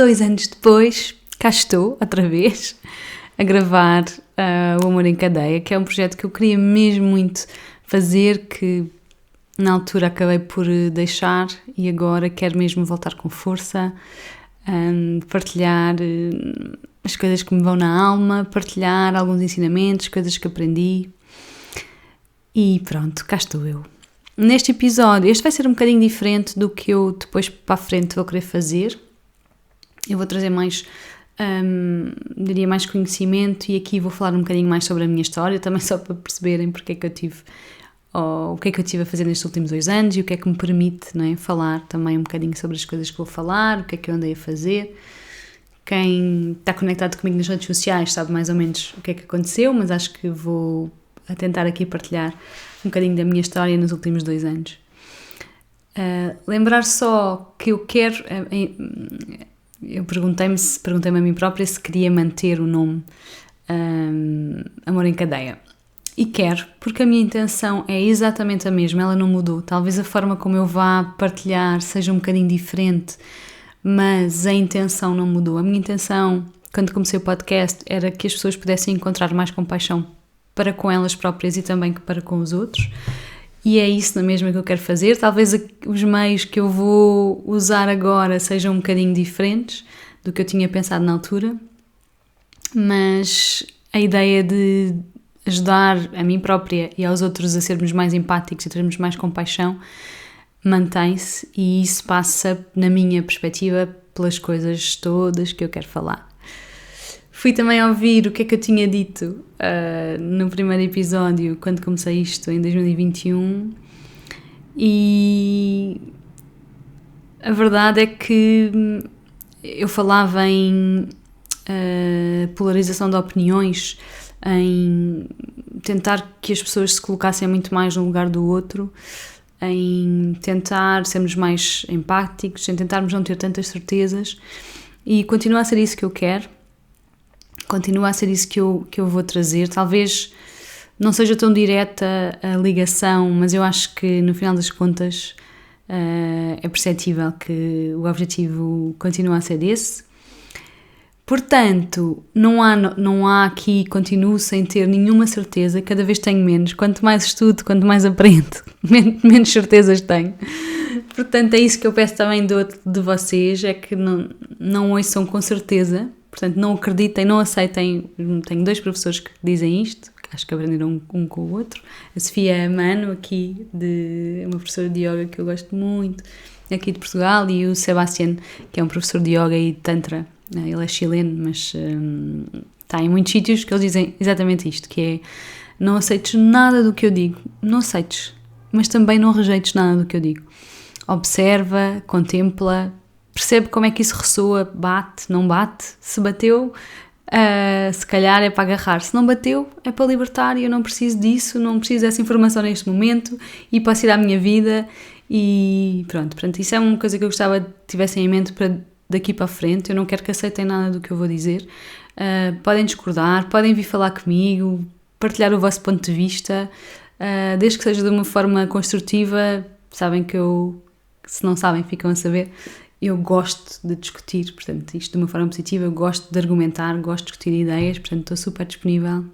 2 anos depois, cá estou, outra vez, a gravar o Amor em Cadeia, que é um projeto que eu queria mesmo muito fazer, que na altura acabei por deixar e agora quero mesmo voltar com força, partilhar as coisas que me vão na alma, partilhar alguns ensinamentos, coisas que aprendi e pronto, cá estou eu. Neste episódio, este vai ser um bocadinho diferente do que eu depois para a frente vou querer fazer. Eu vou trazer mais, diria mais conhecimento e aqui vou falar um bocadinho mais sobre a minha história, também só para perceberem porque é que eu tive, ou o que é que eu estive a fazer nestes últimos 2 anos e o que é que me permite, não é, falar também um bocadinho sobre as coisas que vou falar, o que é que eu andei a fazer. Quem está conectado comigo nas redes sociais sabe mais ou menos o que é que aconteceu, mas acho que vou a tentar aqui partilhar um bocadinho da minha história nos últimos 2 anos. Lembrar só que eu quero... eu perguntei-me a mim própria se queria manter o nome Amor em Cadeia. E quero, porque a minha intenção é exatamente a mesma, ela não mudou. Talvez a forma como eu vá partilhar seja um bocadinho diferente, mas a intenção não mudou. A minha intenção, quando comecei o podcast, era que as pessoas pudessem encontrar mais compaixão para com elas próprias e também para com os outros. E é isso na mesma que eu quero fazer. Talvez os meios que eu vou usar agora sejam um bocadinho diferentes do que eu tinha pensado na altura, mas a ideia de ajudar a mim própria e aos outros a sermos mais empáticos e termos mais compaixão mantém-se, e isso passa, na minha perspectiva, pelas coisas todas que eu quero falar. Fui também ouvir o que é que eu tinha dito no primeiro episódio, quando comecei isto em 2021, e a verdade é que eu falava em polarização de opiniões, em tentar que as pessoas se colocassem muito mais no lugar do outro, em tentar sermos mais empáticos, em tentarmos não ter tantas certezas, e continua a ser isso que eu quero. Continua a ser isso que eu vou trazer. Talvez não seja tão direta a ligação, mas eu acho que no final das contas é perceptível que o objetivo continua a ser esse. Portanto, não há aqui, continuo sem ter nenhuma certeza, cada vez tenho menos. Quanto mais estudo, quanto mais aprendo, menos certezas tenho. Portanto, é isso que eu peço também de vocês, é que não ouçam com certeza. Portanto, não acreditem, não aceitem. Tenho 2 professores que dizem isto, que acho que aprenderam um com o outro. A Sofia Mano, aqui, uma professora de yoga que eu gosto muito, aqui de Portugal, e o Sebastián, que é um professor de yoga e de tantra. Ele é chileno, mas está em muitos sítios que eles dizem exatamente isto, que é: não aceites nada do que eu digo, não aceites, mas também não rejeites nada do que eu digo. Observa, contempla, percebe como é que isso ressoa, bate, não bate. Se bateu, se calhar é para agarrar. Se não bateu, é para libertar, e eu não preciso disso, não preciso dessa informação neste momento, e posso ir à minha vida. E pronto, isso é uma coisa que eu gostava que tivessem em mente para daqui para a frente. Eu não quero que aceitem nada do que eu vou dizer. Podem discordar, podem vir falar comigo, partilhar o vosso ponto de vista, desde que seja de uma forma construtiva. Sabem que se não sabem, ficam a saber. Eu gosto de discutir, portanto, isto de uma forma positiva, eu gosto de argumentar, gosto de discutir ideias, portanto, estou super disponível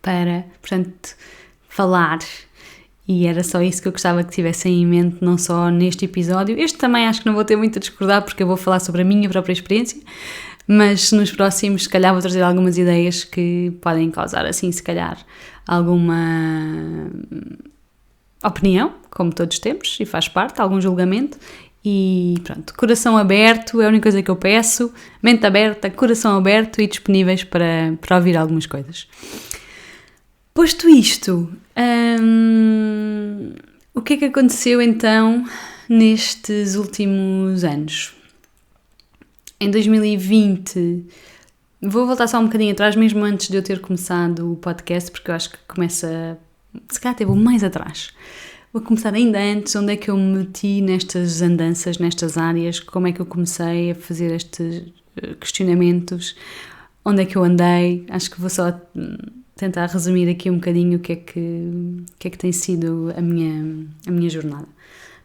para, portanto, falar. E era só isso que eu gostava que tivessem em mente, não só neste episódio. Este também acho que não vou ter muito a discordar, porque eu vou falar sobre a minha própria experiência, mas nos próximos, se calhar, vou trazer algumas ideias que podem causar, assim, se calhar, alguma opinião, como todos temos, e faz parte, algum julgamento. E pronto, coração aberto é a única coisa que eu peço, mente aberta, coração aberto e disponíveis para ouvir algumas coisas. Posto isto, o que é que aconteceu então nestes últimos anos? Em 2020, vou voltar só um bocadinho atrás, mesmo antes de eu ter começado o podcast, porque eu acho que começa, se calhar até vou mais atrás. Vou começar ainda antes, onde é que eu me meti nestas andanças, nestas áreas, como é que eu comecei a fazer estes questionamentos, onde é que eu andei. Acho que vou só tentar resumir aqui um bocadinho o que é que tem sido a minha jornada.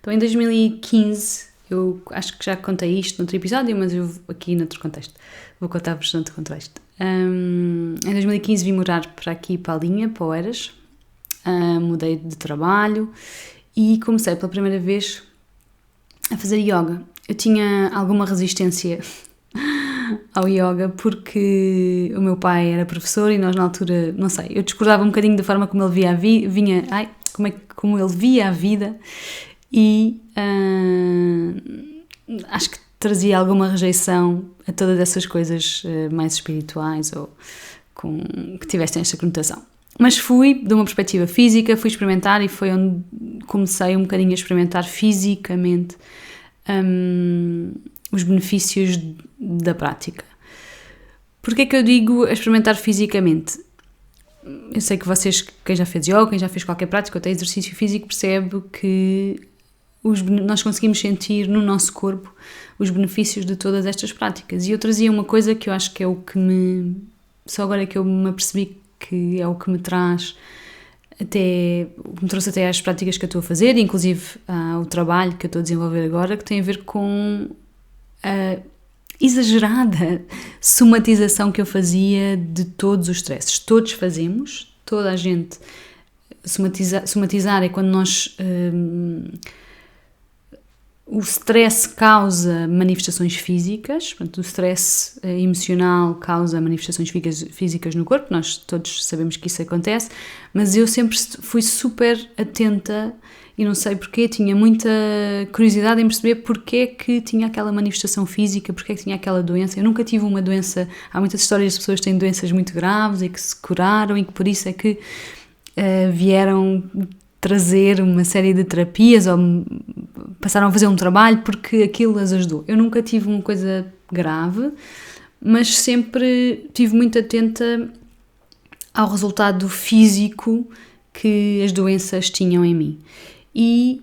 Então, em 2015, Eu acho que já contei isto noutro episódio, mas eu aqui noutro contexto. Vou contar-vos noutro contexto. Em 2015 vim morar para aqui, para a Linha, para Oeiras. Mudei de trabalho e comecei pela primeira vez a fazer yoga. Eu tinha alguma resistência ao yoga porque o meu pai era professor e nós na altura, não sei, eu discordava um bocadinho da forma como ele via como ele via a vida e acho que trazia alguma rejeição a todas essas coisas mais espirituais ou que tivessem esta conotação. Mas fui, de uma perspectiva física, fui experimentar e foi onde comecei um bocadinho a experimentar fisicamente os benefícios da prática. Porquê é que eu digo a experimentar fisicamente? Eu sei que vocês, quem já fez yoga, quem já fez qualquer prática ou até exercício físico, percebe que nós conseguimos sentir no nosso corpo os benefícios de todas estas práticas. E eu trazia uma coisa que eu acho que é o que só agora é que eu me apercebi que é o que me trouxe até às práticas que eu estou a fazer, inclusive ao trabalho que eu estou a desenvolver agora, que tem a ver com a exagerada somatização que eu fazia de todos os stresses. Todos fazemos, toda a gente. Somatizar é quando nós... o stress causa manifestações físicas, portanto, o stress emocional causa manifestações físicas no corpo, nós todos sabemos que isso acontece, mas eu sempre fui super atenta e não sei porquê, tinha muita curiosidade em perceber porque é que tinha aquela manifestação física, porque é que tinha aquela doença. Eu nunca tive uma doença, há muitas histórias de pessoas que têm doenças muito graves e que se curaram e que por isso é que vieram trazer uma série de terapias ou passaram a fazer um trabalho porque aquilo as ajudou. Eu nunca tive uma coisa grave, mas sempre estive muito atenta ao resultado físico que as doenças tinham em mim. E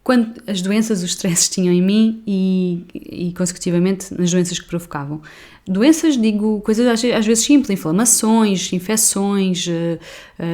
quando as doenças, os stresses tinham em mim e consecutivamente nas doenças que provocavam. Doenças, digo, coisas às vezes simples, inflamações, infecções,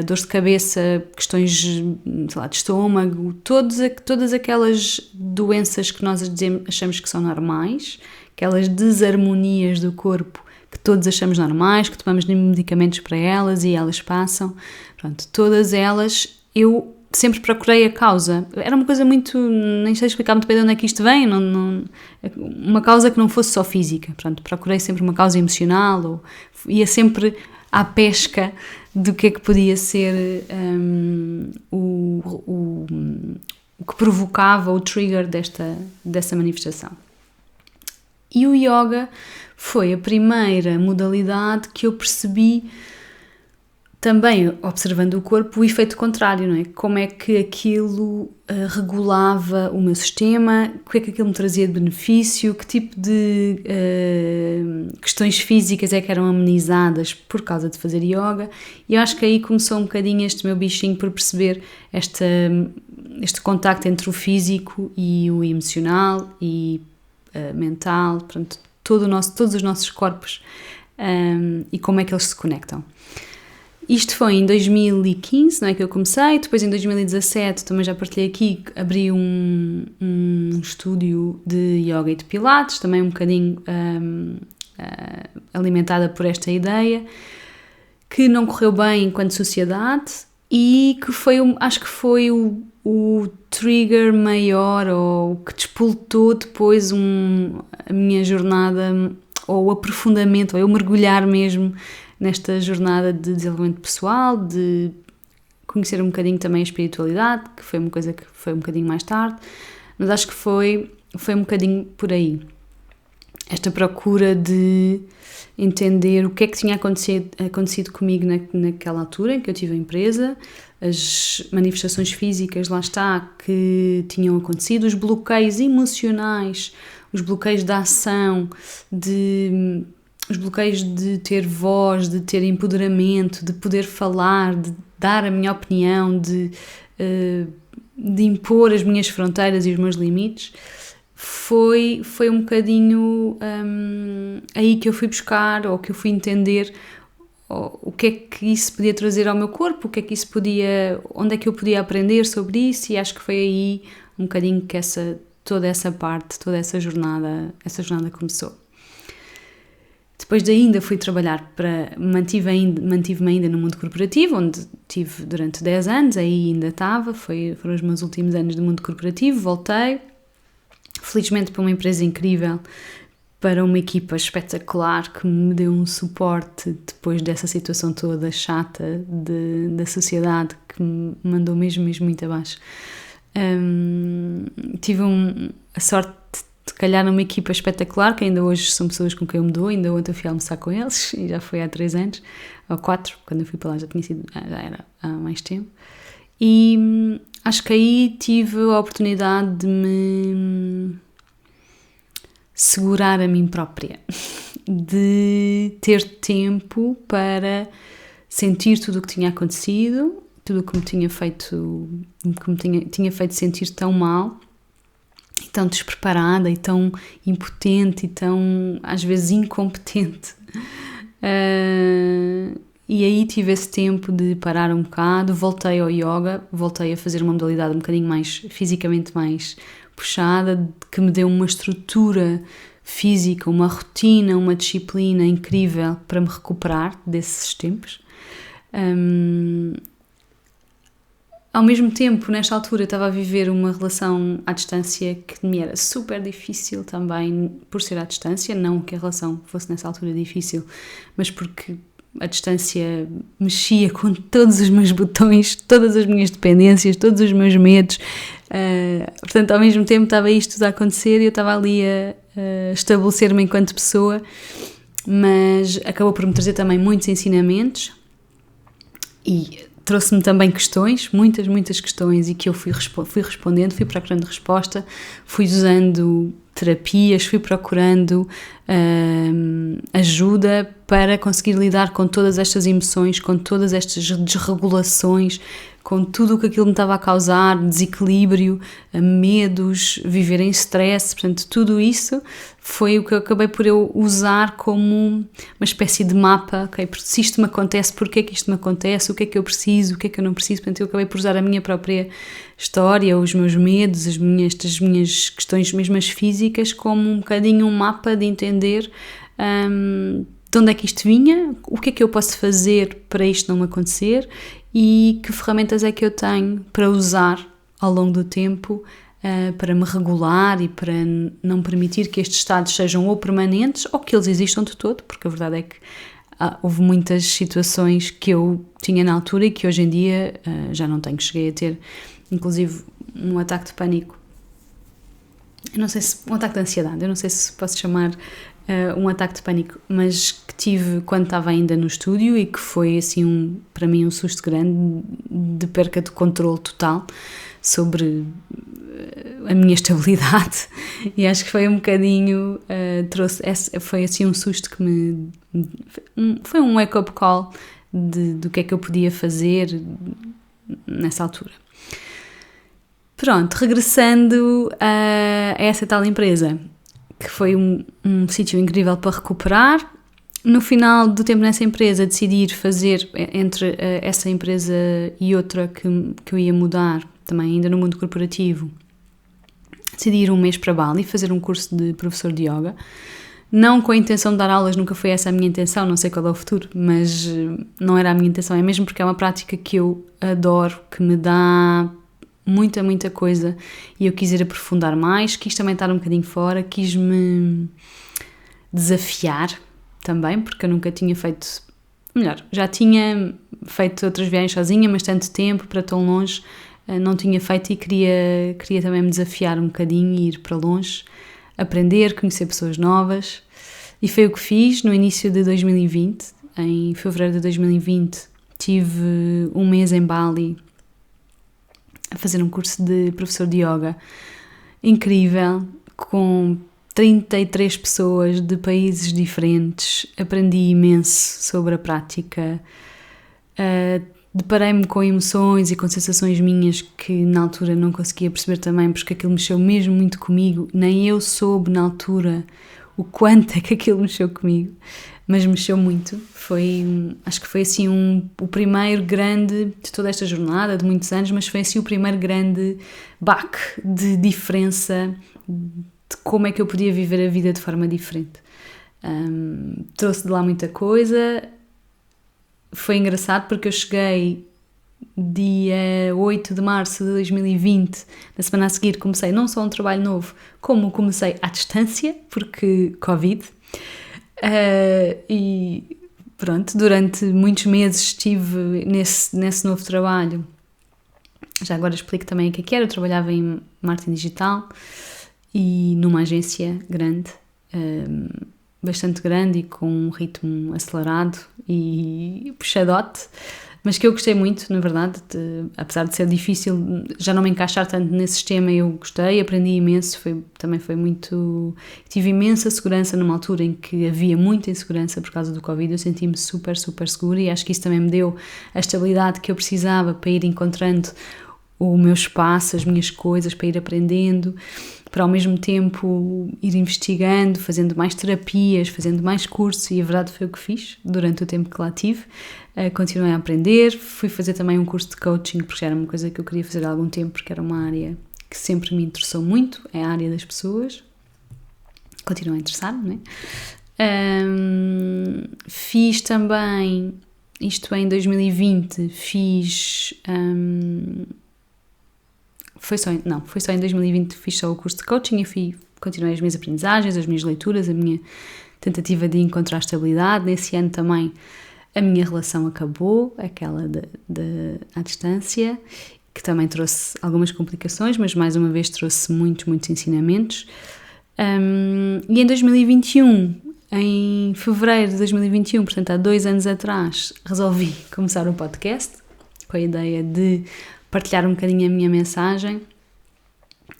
dores de cabeça, questões, sei lá, de estômago, todas aquelas doenças que nós achamos que são normais, aquelas desarmonias do corpo que todos achamos normais, que tomamos medicamentos para elas e elas passam, pronto, todas elas eu sempre procurei a causa. Era uma coisa muito... nem sei explicar muito bem de onde é que isto vem, uma causa que não fosse só física. Portanto, procurei sempre uma causa emocional, ou ia sempre à pesca do que é que podia ser o que provocava o trigger dessa manifestação. E o yoga foi a primeira modalidade que eu percebi também, observando o corpo, o efeito contrário, não é? Como é que aquilo regulava o meu sistema, o que é que aquilo me trazia de benefício, que tipo de questões físicas é que eram amenizadas por causa de fazer yoga. E eu acho que aí começou um bocadinho este meu bichinho por perceber este contacto entre o físico e o emocional e mental, portanto, todos os nossos corpos e como é que eles se conectam. Isto foi em 2015, não é, que eu comecei, depois em 2017, também já partilhei aqui, abri um estúdio de yoga e de pilates, também um bocadinho alimentada por esta ideia, que não correu bem enquanto sociedade e que acho que foi o trigger maior ou que despoltou depois a minha jornada ou o aprofundamento, ou eu mergulhar mesmo nesta jornada de desenvolvimento pessoal, de conhecer um bocadinho também a espiritualidade, que foi uma coisa que foi um bocadinho mais tarde, mas acho que foi um bocadinho por aí. Esta procura de entender o que é que tinha acontecido comigo naquela altura em que eu tive a empresa, as manifestações físicas, lá está, que tinham acontecido, os bloqueios emocionais, os bloqueios da ação, os bloqueios de ter voz, de ter empoderamento, de poder falar, de dar a minha opinião, de impor as minhas fronteiras e os meus limites, foi um bocadinho aí que eu fui buscar, ou que eu fui entender o que é que isso podia trazer ao meu corpo, o que é que onde é que eu podia aprender sobre isso, e acho que foi aí um bocadinho que essa toda essa parte, toda essa jornada começou. Depois de ainda fui trabalhar mantive-me ainda no mundo corporativo, onde estive durante 10 anos, aí ainda estava, foram os meus últimos anos do mundo corporativo, voltei, felizmente para uma empresa incrível, para uma equipa espetacular que me deu um suporte depois dessa situação toda chata da sociedade, que me mandou mesmo muito abaixo. Tive a sorte de calhar numa equipa espetacular, que ainda hoje são pessoas com quem eu me dou, ainda ontem eu fui almoçar com eles, e já foi há 3 anos, ou 4, quando eu fui para lá já era há mais tempo, e acho que aí tive a oportunidade de me segurar a mim própria, de ter tempo para sentir tudo o que tinha acontecido, tudo o que me tinha feito sentir tão mal, e tão despreparada, e tão impotente, e tão, às vezes, incompetente. E aí tive esse tempo de parar um bocado, voltei ao yoga, voltei a fazer uma modalidade um bocadinho mais, fisicamente mais puxada, que me deu uma estrutura física, uma rotina, uma disciplina incrível para me recuperar desses tempos. Ao mesmo tempo, nesta altura, eu estava a viver uma relação à distância que me era super difícil também por ser à distância, não que a relação fosse nessa altura difícil, mas porque a distância mexia com todos os meus botões, todas as minhas dependências, todos os meus medos. Portanto, ao mesmo tempo estava isto tudo a acontecer e eu estava ali a estabelecer-me enquanto pessoa, mas acabou por me trazer também muitos ensinamentos e trouxe-me também questões, muitas questões, e que eu fui respondendo, fui procurando resposta, fui usando terapias, fui procurando ajuda para conseguir lidar com todas estas emoções, com todas estas desregulações, com tudo o que aquilo me estava a causar, desequilíbrio, medos, viver em stress. Portanto, tudo isso foi o que eu acabei por eu usar como uma espécie de mapa. Okay? Se isto me acontece, porquê que isto me acontece, o que é que eu preciso, o que é que eu não preciso. Portanto, eu acabei por usar a minha própria história, os meus medos, estas minhas questões mesmo as físicas, como um bocadinho um mapa de entender de onde é que isto vinha, o que é que eu posso fazer para isto não me acontecer e que ferramentas é que eu tenho para usar ao longo do tempo para me regular e para não permitir que estes estados sejam ou permanentes ou que eles existam de todo, porque a verdade é que houve muitas situações que eu tinha na altura e que hoje em dia já não tenho. Cheguei a ter, inclusive, um ataque de pânico. Eu não sei se... um ataque de ansiedade, eu não sei se posso chamar um ataque de pânico, mas que tive quando estava ainda no estúdio e que foi, assim, para mim um susto grande de perca de controle total sobre a minha estabilidade, e acho que foi um bocadinho, foi assim um susto que foi um wake-up call do que é que eu podia fazer nessa altura. Pronto, regressando a essa tal empresa, que foi um sítio incrível para recuperar. No final do tempo nessa empresa, decidi ir fazer, entre essa empresa e outra que eu ia mudar, também ainda no mundo corporativo, decidi ir um mês para Bali, fazer um curso de professor de yoga. Não com a intenção de dar aulas, nunca foi essa a minha intenção, não sei qual é o futuro, mas não era a minha intenção, é mesmo porque é uma prática que eu adoro, que me dá muita coisa, e eu quis ir aprofundar mais, quis também estar um bocadinho fora, quis me desafiar também, porque eu nunca tinha feito, melhor, já tinha feito outras viagens sozinha, mas tanto tempo para tão longe não tinha feito, e queria também me desafiar um bocadinho e ir para longe, aprender, conhecer pessoas novas, e foi o que fiz no início de 2020. Em fevereiro de 2020 tive um mês em Bali a fazer um curso de professor de yoga incrível, com 33 pessoas de países diferentes. Aprendi imenso sobre a prática, deparei-me com emoções e com sensações minhas que na altura não conseguia perceber também, porque aquilo mexeu mesmo muito comigo, nem eu soube na altura o quanto é que aquilo mexeu comigo, mas mexeu muito. Acho que foi assim o primeiro grande de toda esta jornada de muitos anos, mas foi assim o primeiro grande baque de diferença, de como é que eu podia viver a vida de forma diferente. Trouxe de lá muita coisa. Foi engraçado porque eu cheguei dia 8 de março de 2020, na semana a seguir comecei não só um trabalho novo, como comecei à distância, porque Covid. E pronto, durante muitos meses estive nesse novo trabalho. Já agora explico também o que era. Eu trabalhava em marketing digital e numa agência grande, bastante grande e com um ritmo acelerado e puxadote, mas que eu gostei muito, na verdade, apesar de ser difícil já não me encaixar tanto nesse sistema. Eu gostei, aprendi imenso, também foi muito... Tive imensa segurança numa altura em que havia muita insegurança por causa do Covid. Eu senti-me super, super segura e acho que isso também me deu a estabilidade que eu precisava para ir encontrando o meu espaço, as minhas coisas, para ir aprendendo, para ao mesmo tempo ir investigando, fazendo mais terapias, fazendo mais cursos, e a verdade foi o que fiz durante o tempo que lá tive. Continuei a aprender, fui fazer também um curso de coaching, porque era uma coisa que eu queria fazer há algum tempo, porque era uma área que sempre me interessou muito, é a área das pessoas. Continuo a interessar, não é? Fiz também, isto em 2020, foi só em 2020 fiz só o curso de coaching e continuei as minhas aprendizagens, as minhas leituras, a minha tentativa de encontrar estabilidade. Nesse ano também a minha relação acabou, aquela à distância, que também trouxe algumas complicações, mas mais uma vez trouxe muitos ensinamentos. E em 2021, em fevereiro de 2021, portanto há 2 anos atrás, resolvi começar um podcast com a ideia de partilhar um bocadinho a minha mensagem,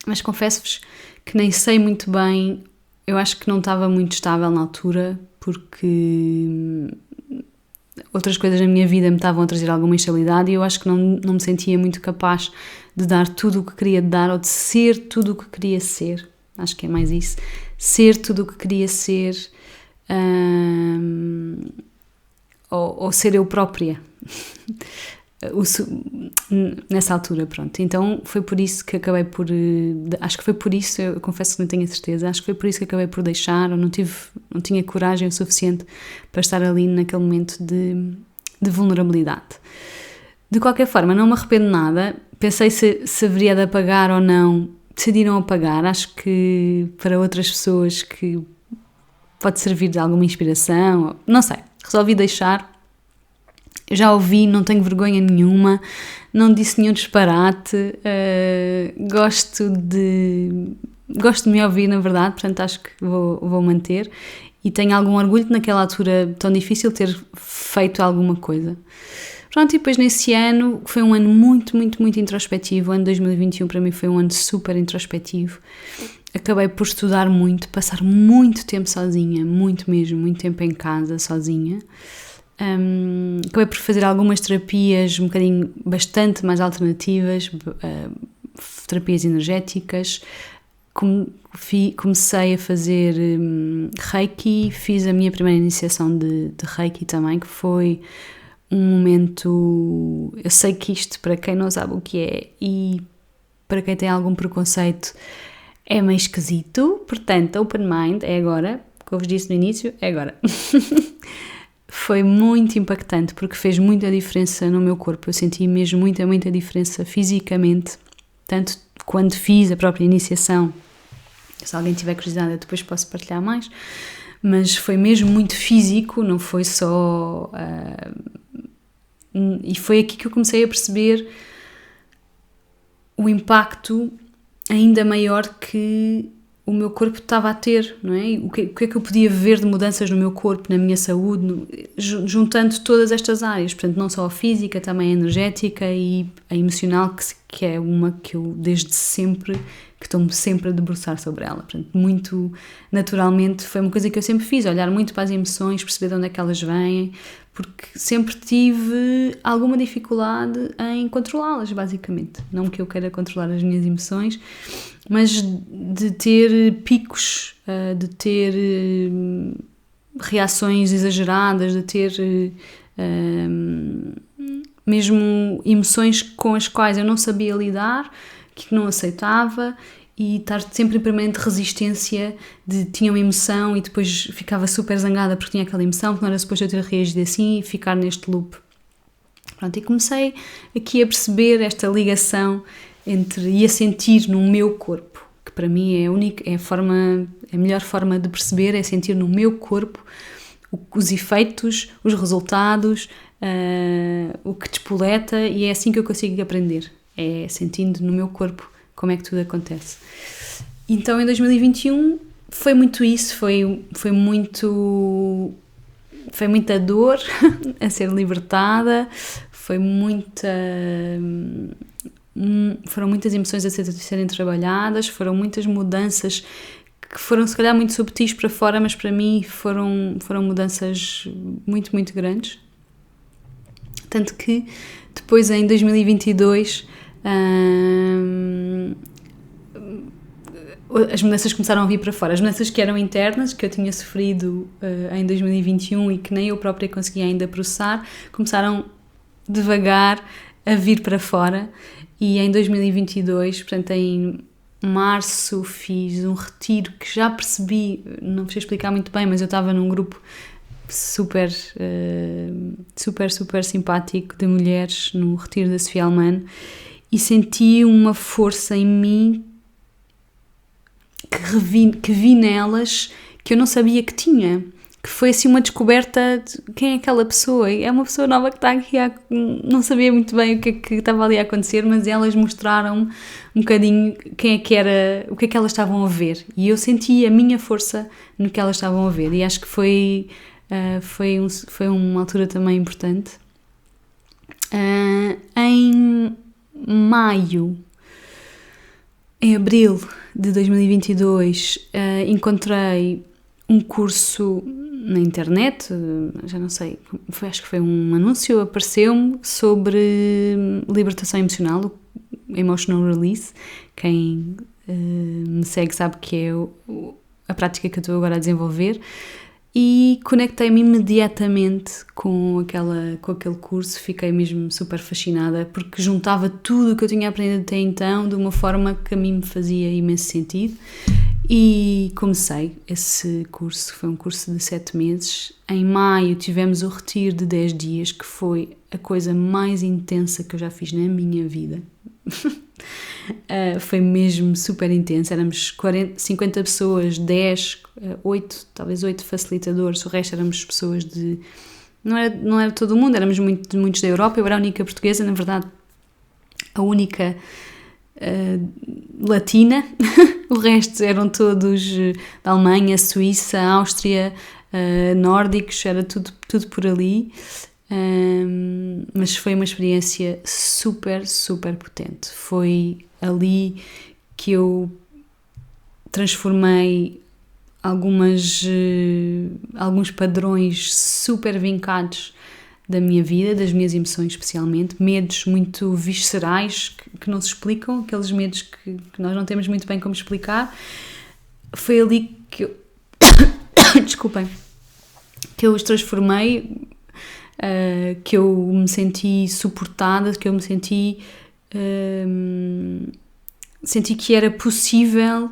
mas confesso-vos que nem sei muito bem. Eu acho que não estava muito estável na altura, porque outras coisas na minha vida me estavam a trazer alguma instabilidade e eu acho que não me sentia muito capaz de dar tudo o que queria dar, ou de ser tudo o que queria ser. Acho que é mais isso, ser tudo o que queria ser, ou ser eu própria. Nessa altura, pronto. Então foi por isso que acabei por... Acho que foi por isso, eu confesso que não tenho a certeza, acho que foi por isso que acabei por deixar, ou não tinha coragem o suficiente para estar ali naquele momento de vulnerabilidade. De qualquer forma, não me arrependo nada. Pensei se haveria de apagar ou não. Decidi não apagar. Acho que para outras pessoas que pode servir de alguma inspiração, não sei. Resolvi deixar. Já ouvi, não tenho vergonha nenhuma, não disse nenhum disparate, gosto de me ouvir, na verdade, portanto acho que vou manter, e tenho algum orgulho de naquela altura tão difícil ter feito alguma coisa. Pronto, e depois nesse ano, que foi um ano muito introspectivo, o ano 2021 para mim foi um ano super introspectivo, acabei por estudar muito, passar muito tempo sozinha, muito tempo em casa sozinha. Acabei por fazer algumas terapias bastante mais alternativas, terapias energéticas. Comecei a fazer Reiki, fiz a minha primeira iniciação de Reiki também, que foi um momento... Eu sei que isto, para quem não sabe o que é e para quem tem algum preconceito, é meio esquisito, portanto, open mind, é agora, como eu vos disse no início, é agora. Foi muito impactante porque fez muita diferença no meu corpo. Eu senti mesmo muita diferença fisicamente, tanto quando fiz a própria iniciação. Se alguém tiver curiosidade, eu depois posso partilhar mais, mas foi mesmo muito físico, não foi só... E foi aqui que eu comecei a perceber o impacto ainda maior que o meu corpo estava a ter, não é? O que é que eu podia ver de mudanças no meu corpo, na minha saúde, juntando todas estas áreas, portanto não só a física, também a energética e a emocional, que é uma que eu desde sempre, que estou-me sempre a debruçar sobre ela, portanto muito naturalmente foi uma coisa que eu sempre fiz, olhar muito para as emoções, perceber de onde é que elas vêm, porque sempre tive alguma dificuldade em controlá-las, basicamente. Não que eu queira controlar as minhas emoções, mas de ter picos, de ter reações exageradas, de ter mesmo emoções com as quais eu não sabia lidar, que não aceitava, e estar sempre em permanente resistência de tinha uma emoção e depois ficava super zangada porque tinha aquela emoção, que não era suposto eu ter reagido assim, e ficar neste loop. Pronto, e comecei aqui a perceber esta ligação e a sentir no meu corpo, que para mim é a melhor forma de perceber, é sentir no meu corpo os efeitos, os resultados, o que despoleta, e é assim que eu consigo aprender, é sentindo no meu corpo como é que tudo acontece. Então em 2021 foi muito isso, foi muita dor a ser libertada, foram muitas emoções a serem trabalhadas, foram muitas mudanças que foram se calhar muito subtis para fora, mas para mim foram mudanças muito, muito grandes. Tanto que depois em 2022 as mudanças começaram a vir para fora. As mudanças que eram internas, que eu tinha sofrido em 2021 e que nem eu própria conseguia ainda processar, começaram devagar a vir para fora. E em 2022, portanto em março, fiz um retiro que já percebi, não sei explicar muito bem, mas eu estava num grupo super simpático de mulheres no retiro da Sofia Alman, e senti uma força em mim que vi nelas que eu não sabia que tinha, que foi assim uma descoberta de quem é aquela pessoa. É uma pessoa nova que está aqui, não sabia muito bem o que é que estava ali a acontecer, mas elas mostraram um bocadinho quem é que era, o que é que elas estavam a ver, e eu senti a minha força no que elas estavam a ver, e acho que foi uma altura também importante. Em abril de 2022, encontrei um curso na internet, já não sei, acho que foi um anúncio, apareceu-me, sobre libertação emocional, emotional release. Quem me segue sabe que é a prática que eu estou agora a desenvolver, e conectei-me imediatamente com aquele curso. Fiquei mesmo super fascinada, porque juntava tudo o que eu tinha aprendido até então de uma forma que a mim me fazia imenso sentido, e comecei esse curso. Foi um curso de 7 meses. Em maio tivemos o retiro de 10 dias, que foi a coisa mais intensa que eu já fiz na minha vida. Foi mesmo super intenso. Éramos 50 pessoas, 8 facilitadores, o resto éramos pessoas não era todo o mundo, éramos muitos da Europa. Eu era a única portuguesa, na verdade a única latina. O resto eram todos da Alemanha, Suíça, Áustria, nórdicos, era tudo por ali. Mas foi uma experiência super, super potente. Foi ali que eu transformei alguns padrões super vincados da minha vida, das minhas emoções especialmente, medos muito viscerais que não se explicam, aqueles medos que nós não temos muito bem como explicar. Foi ali que eu desculpem, que eu os transformei, que eu me senti suportada, que eu me senti que era possível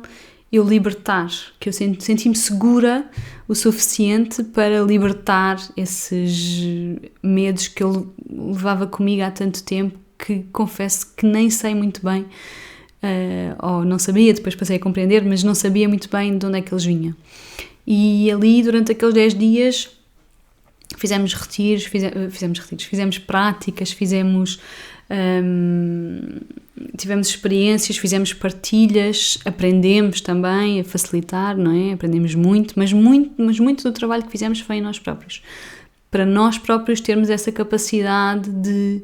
eu libertar, que eu senti-me segura o suficiente para libertar esses medos que eu levava comigo há tanto tempo, que confesso que nem sei muito bem, ou não sabia, depois passei a compreender, mas não sabia muito bem de onde é que eles vinham. E ali, durante aqueles 10 dias, fizemos retiros, fizemos práticas, tivemos experiências, fizemos partilhas, aprendemos também a facilitar, não é? Aprendemos muito, mas muito do trabalho que fizemos foi em nós próprios. Para nós próprios termos essa capacidade de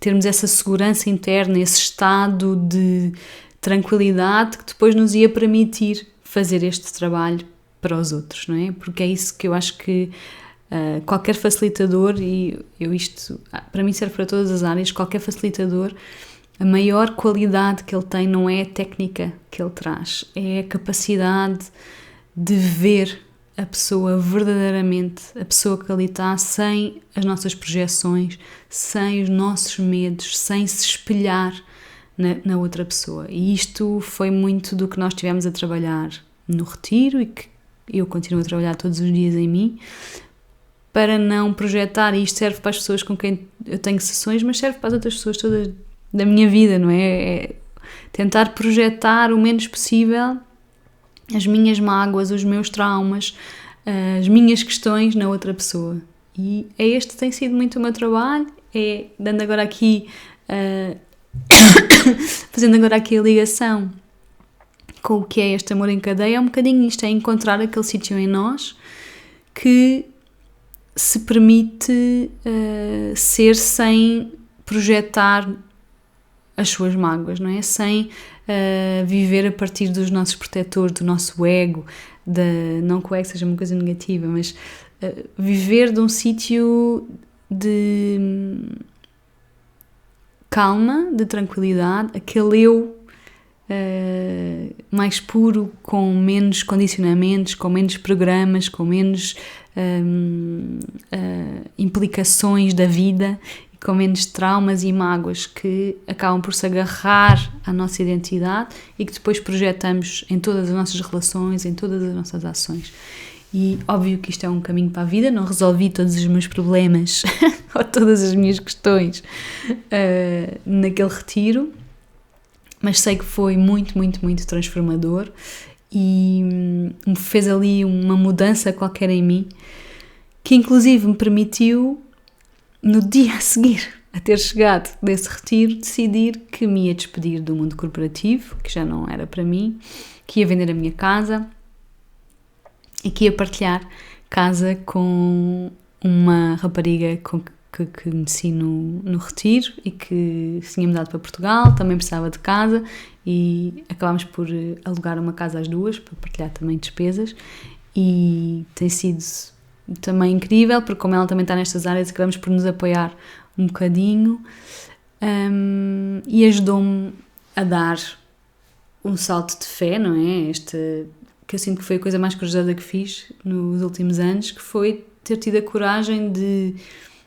termos essa segurança interna, esse estado de tranquilidade que depois nos ia permitir fazer este trabalho para os outros, não é? Porque é isso que eu acho que qualquer facilitador, e isto para mim serve para todas as áreas, qualquer facilitador, a maior qualidade que ele tem não é a técnica que ele traz, é a capacidade de ver a pessoa verdadeiramente, a pessoa que ali está, sem as nossas projeções, sem os nossos medos, sem se espelhar na outra pessoa. E isto foi muito do que nós tivemos a trabalhar no retiro e que eu continuo a trabalhar todos os dias em mim, para não projetar, e isto serve para as pessoas com quem eu tenho sessões, mas serve para as outras pessoas todas da minha vida, não é? É tentar projetar o menos possível as minhas mágoas, os meus traumas, as minhas questões na outra pessoa. E este tem sido muito o meu trabalho, dando agora aqui, fazendo agora aqui a ligação com o que é este amor em cadeia, é um bocadinho isto, é encontrar aquele sítio em nós que se permite ser sem projetar as suas mágoas, não é? Sem viver a partir dos nossos protetores, do nosso ego, não que o ego seja uma coisa negativa, mas viver de um sítio de calma, de tranquilidade, aquele eu mais puro, com menos condicionamentos, com menos programas, com menos implicações da vida, com menos traumas e mágoas que acabam por se agarrar à nossa identidade e que depois projetamos em todas as nossas relações, em todas as nossas ações. E óbvio que isto é um caminho para a vida, não resolvi todos os meus problemas ou todas as minhas questões naquele retiro, mas sei que foi muito, muito, muito transformador e me fez ali uma mudança qualquer em mim, que inclusive me permitiu, no dia a seguir a ter chegado desse retiro, decidir que me ia despedir do mundo corporativo, que já não era para mim, que ia vender a minha casa e que ia partilhar casa com uma rapariga que conheci no retiro e que se tinha mudado para Portugal, também precisava de casa e acabámos por alugar uma casa às duas para partilhar também despesas, e tem sido também incrível, porque como ela também está nestas áreas, acabamos por nos apoiar um bocadinho, e ajudou-me a dar um salto de fé, não é? Que eu sinto que foi a coisa mais corajosa que fiz nos últimos anos, que foi ter tido a coragem de,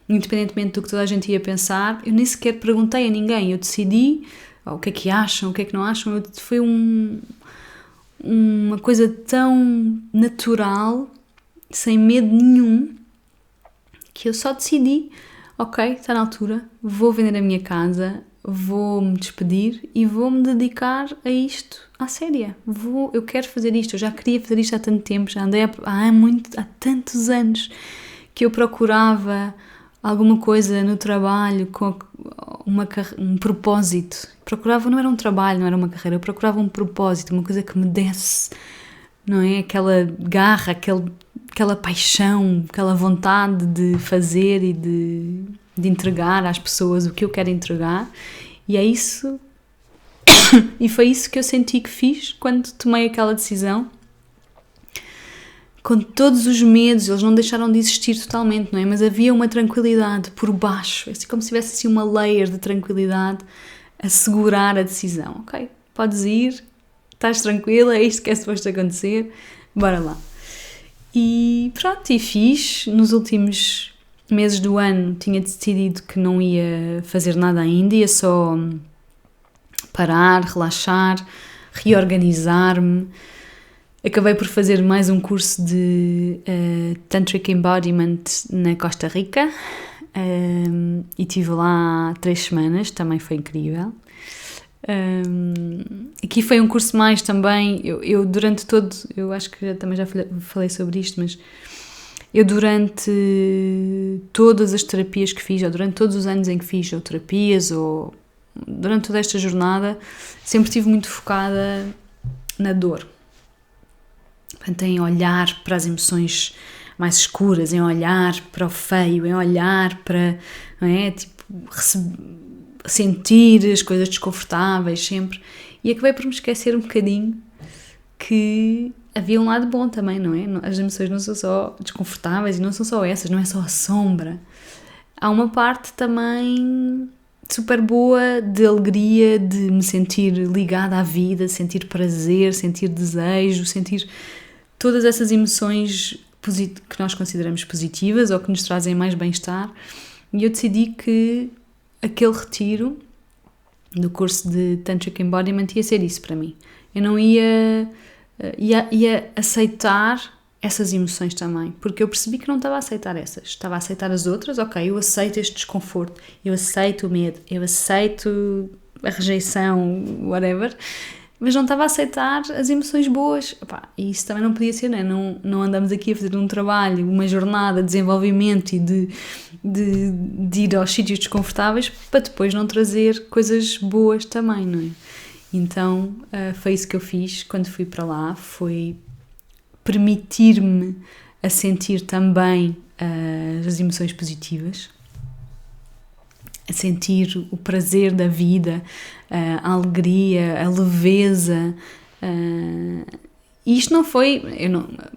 independentemente do que toda a gente ia pensar, eu nem sequer perguntei a ninguém, eu decidi o que é que acham, o que é que não acham, foi uma coisa tão natural, sem medo nenhum, que eu só decidi, ok, está na altura, vou vender a minha casa, vou-me despedir e vou-me dedicar a isto, à séria. Eu quero fazer isto, eu já queria fazer isto há tanto tempo, já andei há tantos anos que eu procurava alguma coisa no trabalho com um propósito. Procurava, não era um trabalho, não era uma carreira, eu procurava um propósito, uma coisa que me desse, não é? Aquela garra, aquela paixão, aquela vontade de fazer e de entregar às pessoas o que eu quero entregar, e é isso, e foi isso que eu senti que fiz quando tomei aquela decisão, com todos os medos, eles não deixaram de existir totalmente, não é? Mas havia uma tranquilidade por baixo, assim, como se tivesse assim uma layer de tranquilidade a segurar a decisão, ok? Podes ir, estás tranquila, é isto que é suposto acontecer, bora lá. E pronto, e fiz. Nos últimos meses do ano tinha decidido que não ia fazer nada ainda, ia só parar, relaxar, reorganizar-me. Acabei por fazer mais um curso de Tantric Embodiment na Costa Rica, e estive lá 3 semanas, também foi incrível. Aqui foi um curso mais também, eu durante todo, eu acho que também já falei sobre isto, mas eu durante todas as terapias que fiz, ou durante todos os anos em que fiz, ou terapias, ou durante toda esta jornada, sempre estive muito focada na dor. Portanto, em olhar para as emoções mais escuras, em olhar para o feio, em olhar para, não é, tipo, sentir as coisas desconfortáveis sempre, e acabei por me esquecer um bocadinho que havia um lado bom também, não é? As emoções não são só desconfortáveis e não são só essas, não é só a sombra. Há uma parte também super boa de alegria, de me sentir ligada à vida, sentir prazer, sentir desejo, sentir todas essas emoções que nós consideramos positivas ou que nos trazem mais bem-estar, e eu decidi que aquele retiro do curso de Tantric Embodiment ia ser isso para mim. Eu não ia aceitar essas emoções também, porque eu percebi que não estava a aceitar essas, estava a aceitar as outras. Ok, eu aceito este desconforto, eu aceito o medo, eu aceito a rejeição, whatever, mas não estava a aceitar as emoções boas. E isso também não podia ser, né? Não andamos aqui a fazer um trabalho, uma jornada de desenvolvimento e de ir aos sítios desconfortáveis para depois não trazer coisas boas também, não é? Então foi isso que eu fiz quando fui para lá, foi permitir-me a sentir também as emoções positivas, a sentir o prazer da vida, a alegria, a leveza. E isto não foi,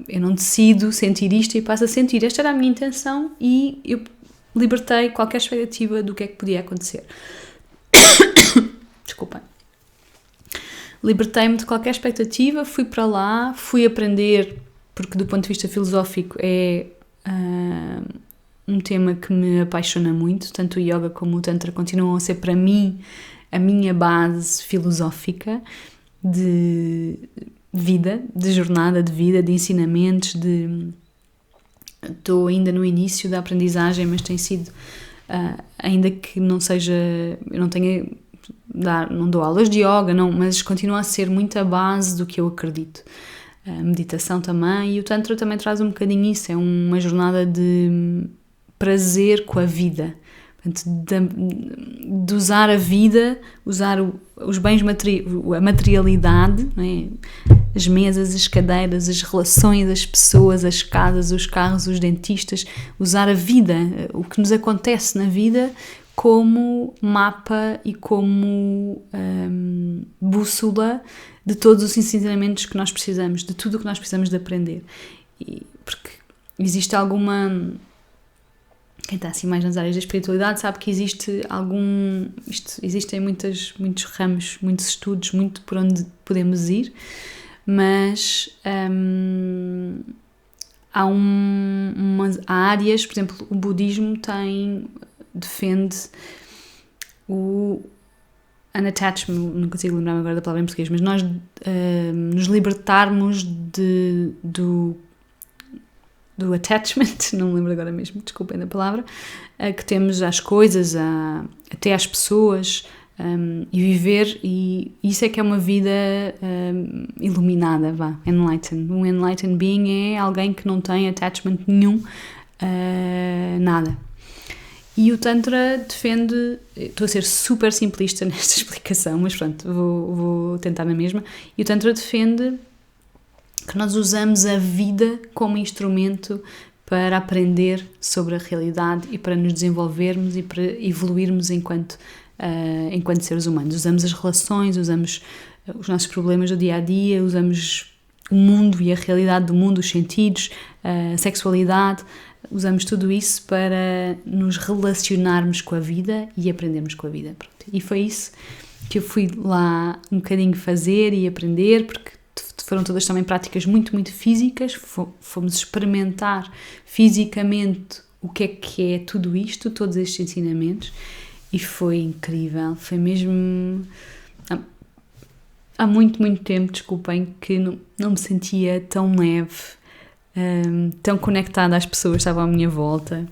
eu não decido sentir isto e passo a sentir. Esta era a minha intenção e eu libertei qualquer expectativa do que é que podia acontecer. Desculpem. Libertei-me de qualquer expectativa, fui para lá, fui aprender, porque do ponto de vista filosófico é um tema que me apaixona muito, tanto o yoga como o tantra continuam a ser para mim a minha base filosófica de vida, de jornada de vida, de ensinamentos, estou ainda no início da aprendizagem, mas tem sido, ainda que não seja, eu não tenha, não dou aulas de yoga, não, mas continua a ser muito a base do que eu acredito. A meditação também, e o tantra também traz um bocadinho isso, é uma jornada de prazer com a vida, portanto, de usar a vida, usar os bens a materialidade, não é? As mesas, as cadeiras, as relações, as pessoas, as casas, os carros, os dentistas, usar a vida, o que nos acontece na vida como mapa e como bússola de todos os ensinamentos que nós precisamos, de tudo o que nós precisamos de aprender. Porque existe alguma... Quem está assim mais nas áreas da espiritualidade sabe que existem muitos ramos, muitos estudos, muito por onde podemos ir, mas há áreas, por exemplo, o budismo defende o unattachment, não consigo lembrar agora da palavra em português, mas nós nos libertarmos do attachment, não me lembro agora mesmo, desculpem da palavra, que temos às coisas, até às pessoas, e viver, e isso é que é uma vida iluminada, enlightened. Um enlightened being é alguém que não tem attachment nenhum, nada. E o Tantra defende, estou a ser super simplista nesta explicação, mas pronto, vou tentar na mesma, e o Tantra defende que nós usamos a vida como instrumento para aprender sobre a realidade e para nos desenvolvermos e para evoluirmos enquanto seres humanos. Usamos as relações, usamos os nossos problemas do dia-a-dia, usamos o mundo e a realidade do mundo, os sentidos, a sexualidade, usamos tudo isso para nos relacionarmos com a vida e aprendermos com a vida. Pronto. E foi isso que eu fui lá um bocadinho fazer e aprender, porque foram todas também práticas muito, muito físicas, fomos experimentar fisicamente o que é tudo isto, todos estes ensinamentos, e foi incrível, foi mesmo... Há muito, muito tempo, desculpem, que não me sentia tão leve, tão conectada às pessoas que estavam à minha volta,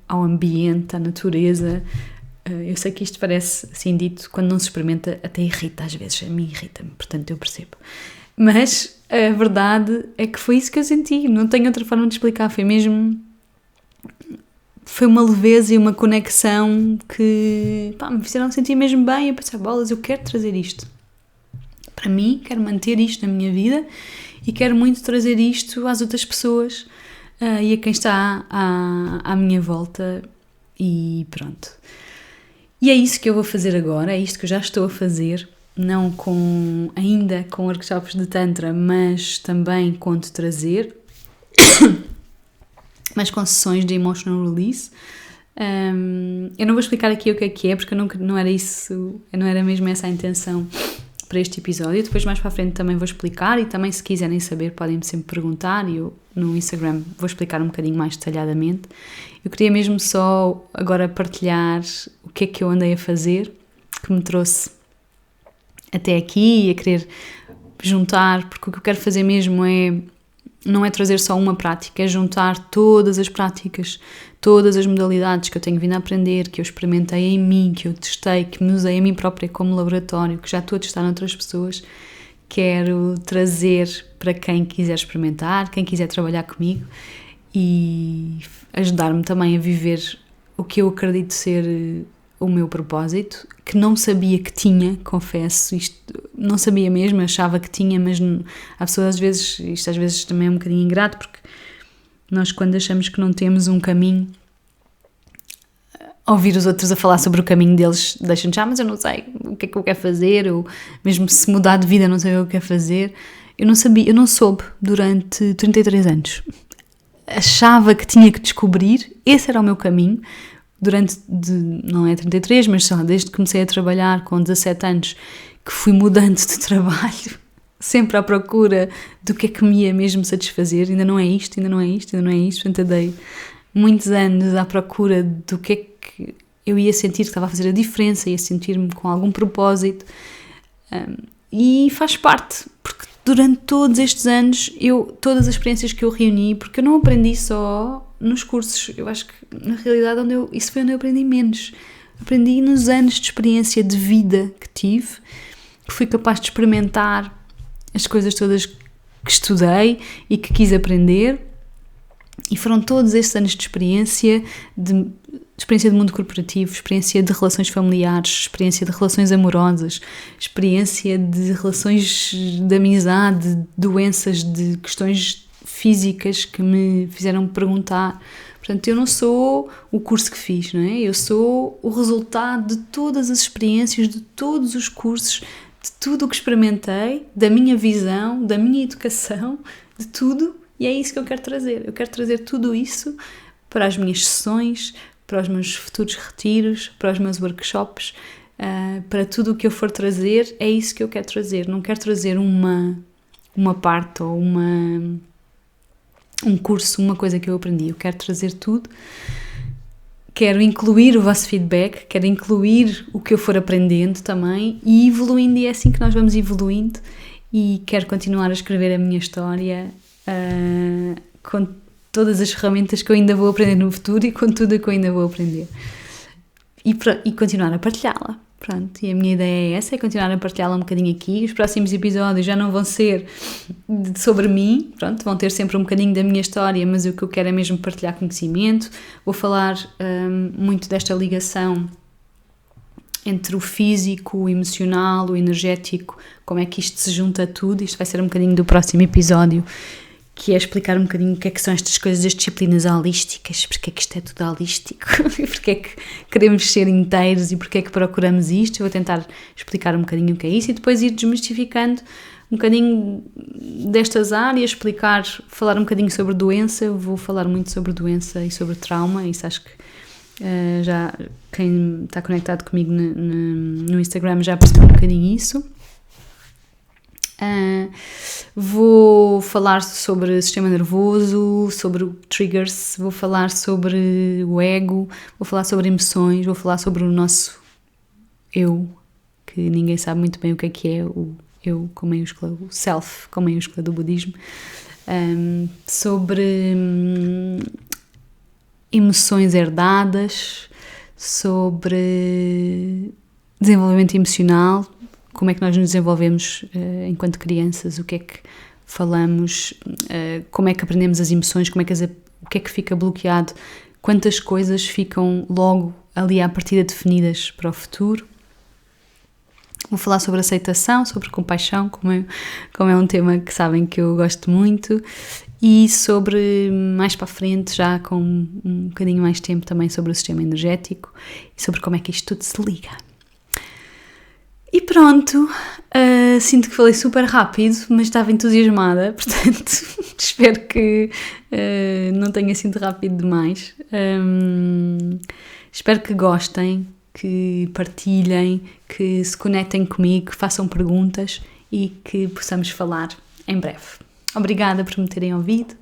ao ambiente, à natureza. Eu sei que isto parece assim dito, quando não se experimenta até irrita às vezes, a mim irrita-me, portanto eu percebo. Mas a verdade é que foi isso que eu senti, não tenho outra forma de explicar, foi uma leveza e uma conexão que me fizeram sentir mesmo bem. Eu pensei, bolas, eu quero trazer isto para mim, quero manter isto na minha vida e quero muito trazer isto às outras pessoas e a quem está à minha volta, e pronto. E é isso que eu vou fazer agora, é isto que eu já estou a fazer, não ainda com workshops de Tantra, mas também com te trazer, mas com sessões de emotional release. Eu não vou explicar aqui o que é, porque não era isso, não era mesmo essa a intenção para este episódio. Depois mais para a frente também vou explicar, e também se quiserem saber podem-me sempre perguntar, e eu no Instagram vou explicar um bocadinho mais detalhadamente. Eu queria mesmo só agora partilhar o que é que eu andei a fazer, que me trouxe até aqui, e a querer juntar, porque o que eu quero fazer mesmo não é trazer só uma prática, é juntar todas as práticas, todas as modalidades que eu tenho vindo a aprender, que eu experimentei em mim, que eu testei, que me usei a mim própria como laboratório, que já estou a testar noutras pessoas. Quero trazer para quem quiser experimentar, quem quiser trabalhar comigo, e ajudar-me também a viver o que eu acredito ser o meu propósito, que não sabia que tinha, confesso, isto não sabia mesmo, achava que tinha, mas há pessoas às vezes, isto às vezes também é um bocadinho ingrato, porque nós quando achamos que não temos um caminho, ouvir os outros a falar sobre o caminho deles deixa-nos, mas eu não sei o que é que eu quero fazer, ou mesmo se mudar de vida não sei o que eu quero fazer. Eu não soube durante 33 anos. Achava que tinha que descobrir, esse era o meu caminho, não é 33, mas só desde que comecei a trabalhar com 17 anos, que fui mudando de trabalho, sempre à procura do que é que me ia mesmo satisfazer, ainda não é isto, portanto eu dei muitos anos à procura do que é que eu ia sentir que estava a fazer a diferença, ia sentir-me com algum propósito, e faz parte, porque durante todos estes anos, todas as experiências que eu reuni, porque eu não aprendi só nos cursos, eu acho que na realidade isso foi onde eu aprendi menos. Aprendi nos anos de experiência de vida que tive, que fui capaz de experimentar as coisas todas que estudei e que quis aprender, e foram todos estes anos de experiência de mundo corporativo, experiência de relações familiares, experiência de relações amorosas, experiência de relações de amizade, de doenças, de questões físicas que me fizeram perguntar. Portanto, eu não sou o curso que fiz, não é? Eu sou o resultado de todas as experiências, de todos os cursos, de tudo o que experimentei, da minha visão, da minha educação, de tudo, e é isso que eu quero trazer. Eu quero trazer tudo isso para as minhas sessões, para os meus futuros retiros, para os meus workshops, para tudo o que eu for trazer, é isso que eu quero trazer. Não quero trazer uma parte ou um curso, uma coisa que eu aprendi. Eu quero trazer tudo. Quero incluir o vosso feedback, quero incluir o que eu for aprendendo também e evoluindo, e é assim que nós vamos evoluindo, e quero continuar a escrever a minha história com todas as ferramentas que eu ainda vou aprender no futuro e com tudo o que eu ainda vou aprender, e continuar a partilhá-la. Pronto, e a minha ideia é essa, é continuar a partilhá-la um bocadinho aqui. Os próximos episódios já não vão ser sobre mim, pronto, vão ter sempre um bocadinho da minha história, mas o que eu quero é mesmo partilhar conhecimento. Vou falar muito desta ligação entre o físico, o emocional, o energético, como é que isto se junta a tudo. Isto vai ser um bocadinho do próximo episódio, que é explicar um bocadinho o que é que são estas coisas, as disciplinas holísticas, porque é que isto é tudo holístico, e porque é que queremos ser inteiros e porque é que procuramos isto. Eu vou tentar explicar um bocadinho o que é isso e depois ir desmistificando um bocadinho destas áreas, falar um bocadinho sobre doença. Eu vou falar muito sobre doença e sobre trauma, isso acho que já quem está conectado comigo no Instagram já percebeu um bocadinho isso. Vou falar sobre sistema nervoso, sobre triggers, vou falar sobre o ego, vou falar sobre emoções, vou falar sobre o nosso eu, que ninguém sabe muito bem o que é o eu com maiúscula, o self com maiúscula do budismo, sobre emoções herdadas, sobre desenvolvimento emocional, como é que nós nos desenvolvemos enquanto crianças, o que é que falamos, como é que aprendemos as emoções, o que é que fica bloqueado, quantas coisas ficam logo ali à partida definidas para o futuro. Vou falar sobre aceitação, sobre compaixão, como é um tema que sabem que eu gosto muito, e sobre, mais para a frente, já com um bocadinho mais tempo, também sobre o sistema energético e sobre como é que isto tudo se liga. E pronto, sinto que falei super rápido, mas estava entusiasmada, portanto espero que não tenha sido rápido demais. Espero que gostem que partilhem, que se conectem comigo, que façam perguntas e que possamos falar em breve. Obrigada por me terem ouvido